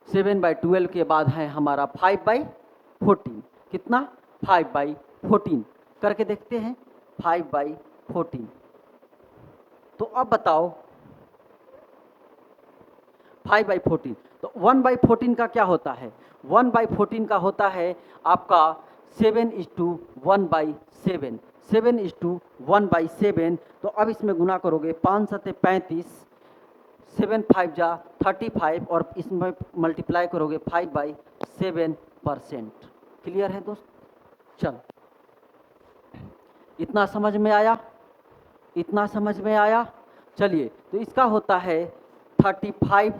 S1: 7/12 के बाद है हमारा 5/14। कितना 5/14 करके देखते हैं, 5/14। तो अब बताओ 5/14, तो 1/14 का क्या होता है, 1/14 का होता है आपका 7:1/7, 7:1/7। तो अब इसमें गुना करोगे 5 7 35, 7 5 जा 35, और इसमें मल्टीप्लाई करोगे 5/7%। क्लियर है दोस्त। चलो इतना समझ में आया, इतना समझ में आया। चलिए तो इसका होता है 35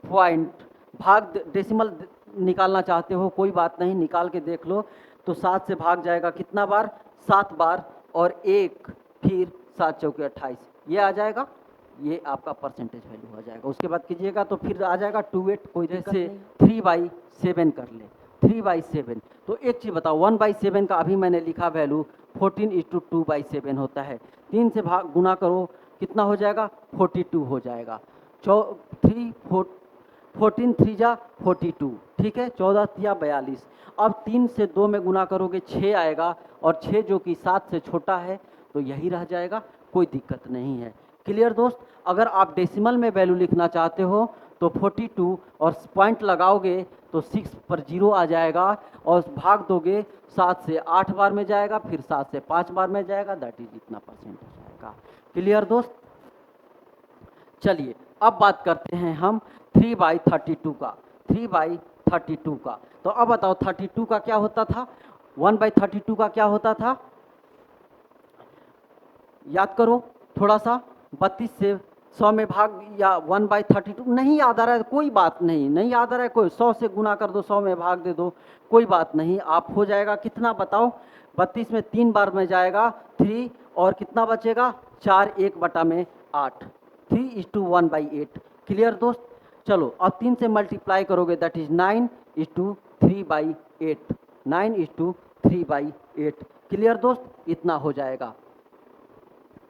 S1: पॉइंट, भाग डेसिमल निकालना चाहते हो कोई बात नहीं, निकाल के देख लो। तो 7 से भाग जाएगा कितना बार 7 बार, और 1 फिर 7 चौके 28, ये आ जाएगा, ये आपका परसेंटेज वैल्यू हो जाएगा। उसके बाद कीजिएगा तो फिर आ जाएगा 28, कोई जैसे 3/7 कर ले, 3/7। तो एक चीज़ बताओ 1/7 का अभी मैंने लिखा वैल्यू 14:2/7 होता है, 3 से भाग गुना करो कितना हो जाएगा 42 हो जाएगा। 14 3 जा 42, ठीक है, 14 3 42। अब 3 से 2 में गुना करोगे 6 आएगा, और 6 जो कि 7 से छोटा है तो यही रह जाएगा, कोई दिक्कत नहीं है। क्लियर दोस्त। अगर आप डेसिमल में वैल्यू लिखना चाहते हो तो 42 और पॉइंट लगाओगे तो 6 पर 0 आ जाएगा, और भाग दोगे 7 से 8 बार में जाएगा, फिर 7 से 5 बार में जाएगा, दैट इज इतना परसेंट हो जाएगा। क्लियर दोस्त। चलिए अब बात करते हैं हम 3/32 का, 3/32 का। तो अब बताओ 32 का क्या होता था, 1/32 का क्या होता था, याद करो थोड़ा सा। 32 से 100 में भाग, या 1/32 नहीं याद आ रहा है कोई बात नहीं, नहीं याद आ रहा है कोई, 100 से गुना कर दो 100 में भाग दे दो, कोई बात नहीं। आप हो जाएगा कितना बताओ, 32 में 3 बार में जाएगा 3, और कितना बचेगा 4 1/8, 3:1/8। क्लियर दोस्त। चलो अब 3 से मल्टीप्लाई करोगे दैट इज 9:3/8, 9:3/8। क्लियर दोस्त। इतना हो जाएगा,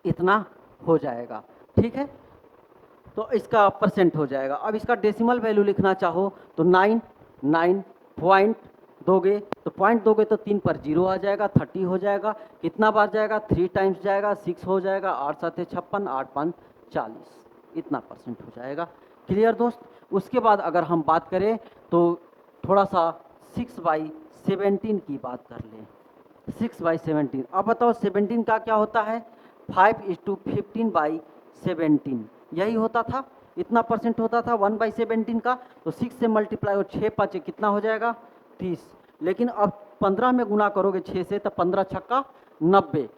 S1: इतना हो जाएगा, ठीक है। तो इसका परसेंट हो जाएगा। अब इसका डेसिमल वैल्यू लिखना चाहो तो 9 पॉइंट दोगे, तो पॉइंट दोगे तो 3 पर 0 आ जाएगा, 30 हो जाएगा। कितना बार जाएगा 3 टाइम्स जाएगा, 6 हो जाएगा, 8 7 56, 8 5 40, इतना परसेंट हो जाएगा। क्लियर दोस्त। उसके बाद अगर हम बात करें तो थोड़ा सा 6/17 की बात कर लें, 6/17। अब बताओ 17 का क्या होता है, 5:15/17 17, यही होता था, इतना परसेंट होता था 1/17 का। तो 6 से मल्टीप्लाई और 6 5 कितना हो जाएगा 30। लेकिन अब 15 में गुना करोगे 6 से तो 15 छक्का 90,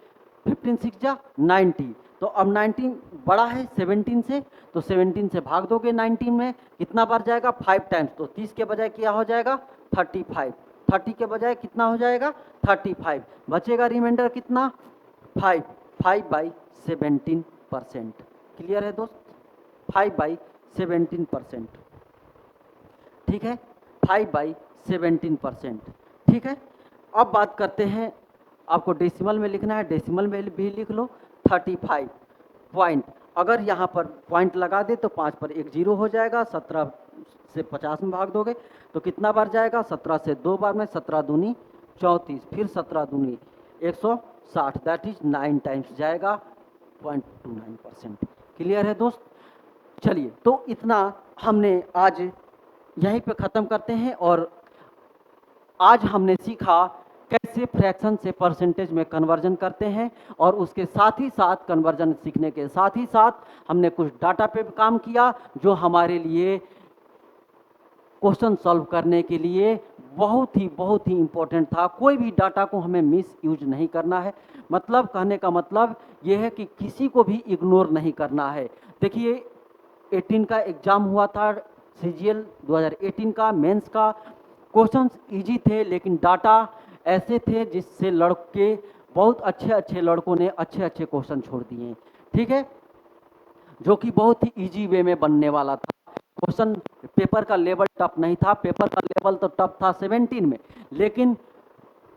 S1: 15 6 जा 90। तो अब 19 बड़ा है 17 से, तो 17 से भाग दोगे 19 में, कितना बार जाएगा 5 टाइम्स। तो 30 के बजाय क्या हो जाएगा 35, 30 के बजाय कितना हो जाएगा 35, बचेगा रिमाइंडर कितना 5, 5/17%। क्लियर है दोस्त, 5/17%, ठीक है, 5/17%, ठीक है। अब बात करते हैं, आपको डेसिमल में लिखना है, डेसिमल में भी लिख लो 35 पॉइंट। अगर यहाँ पर पॉइंट लगा दे तो 5 पर एक जीरो हो जाएगा, 17 से 50 में भाग दोगे तो कितना बार जाएगा 17 से 2 बार में, 17 दूनी 34, फिर 17 दूनी 160, दैट इज 9 टाइम्स जाएगा 0.29%। क्लियर है दोस्त। चलिए, तो इतना हमने आज यहीं पे ख़त्म करते हैं। और आज हमने सीखा कैसे फ्रैक्शन से परसेंटेज में कन्वर्जन करते हैं, और उसके साथ ही साथ कन्वर्जन सीखने के साथ ही साथ हमने कुछ डाटा पे भी काम किया जो हमारे लिए क्वेश्चन सॉल्व करने के लिए बहुत ही इम्पोर्टेंट था। कोई भी डाटा को हमें मिस यूज नहीं करना है। मतलब कहने का मतलब ये है कि किसी को भी इग्नोर नहीं करना है। देखिए 18 का एग्ज़ाम हुआ था, CGL 2018 का मेंस का, क्वेश्चंस इजी थे लेकिन डाटा ऐसे थे जिससे लड़के बहुत अच्छे लड़कों ने अच्छे क्वेश्चन छोड़ दिए, ठीक है, जो कि बहुत ही इजी वे में बनने वाला था। क्वेश्चन पेपर का लेवल टफ नहीं था, पेपर का लेवल तो टफ था 17 में, लेकिन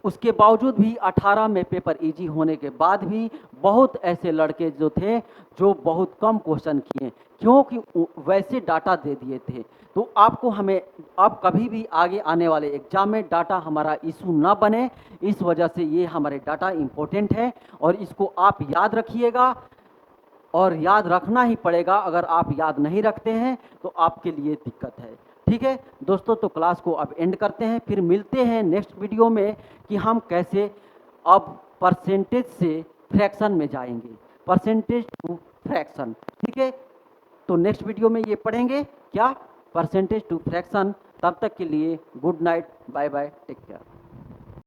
S1: उसके बावजूद भी 18 में पेपर इजी होने के बाद भी बहुत ऐसे लड़के जो थे जो बहुत कम क्वेश्चन किए, क्योंकि वैसे डाटा दे दिए थे। तो आपको हमें अब कभी भी आगे आने वाले एग्जाम में डाटा हमारा इशू ना बने, इस वजह से ये हमारे डाटा इम्पोर्टेंट है और इसको आप याद रखिएगा, और याद रखना ही पड़ेगा। अगर आप याद नहीं रखते हैं तो आपके लिए दिक्कत है, ठीक है दोस्तों। तो क्लास को अब एंड करते हैं, फिर मिलते हैं नेक्स्ट वीडियो में कि हम कैसे अब परसेंटेज से फ्रैक्शन में जाएंगे, परसेंटेज टू फ्रैक्शन, ठीक है। तो नेक्स्ट वीडियो में ये पढ़ेंगे क्या, परसेंटेज टू फ्रैक्शन। तब तक के लिए good night, bye bye, take care.